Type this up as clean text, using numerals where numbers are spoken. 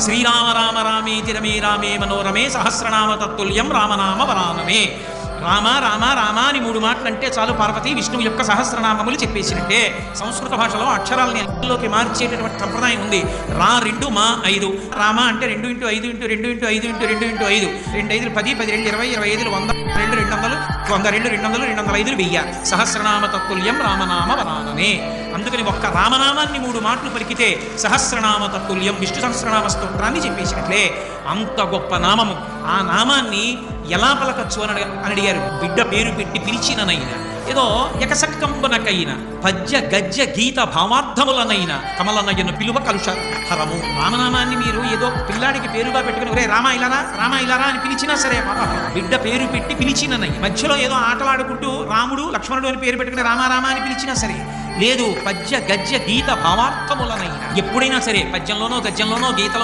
శ్రీరామ రామ రామేతి రమే రామే మనోరమే సహస్రనామ తత్తుల్యం రామనామ వరానమే. రామ రామ రామ అని 3 మాటలు అంటే చాలు పార్వతి విష్ణువు యొక్క సహస్రనామములు చెప్పేసినట్టే. సంస్కృత భాషలో అక్షరాలని లోకి మార్చేటటువంటి సంప్రదాయం ఉంది. రా 2 మా 5. రామ అంటే 2 × 5 × 2 × 5 × 2 × 5. 2 5 10, 10 2 20, 25 100, 2 200, 100 2 200, 205 1000. సహస్రనామ తత్తుల్యం రామనామ వరాననే. అందుకని ఒక్క రామనామాన్ని 3 మాటలు పలికితే సహస్రనామ తత్తుల్యం విష్ణు సహస్రనామ స్తోత్రాన్ని చెప్పేసినట్లే. అంత గొప్ప నామము. ఆ నామాన్ని ఎలా పలకచ్చు అని అడిగారు. బిడ్డ పేరు పెట్టి పిలిచిననైనా, ఏదో ఎకసక్కంబునకైన పద్య గద్య గీత భావార్థములనైనా కమలనయ్యను పిలువ కలుషహరము. రామనామాన్ని మీరు ఏదో పిల్లాడికి పేరుగా పెట్టుకుని ఒరే రామ ఇలారా రామ ఇలారా అని పిలిచినా సరే, బిడ్డ పేరు పెట్టి పిలిచిననై మధ్యలో ఏదో ఆటలాడుకుంటూ రాముడు లక్ష్మణుడు అని పేరు పెట్టుకుని రామ అని పిలిచినా సరే, లేదు పద్య గద్య గీత భావార్థములనైనా ఎప్పుడైనా సరే పద్యంలోనో గద్యంలోనో గీతలో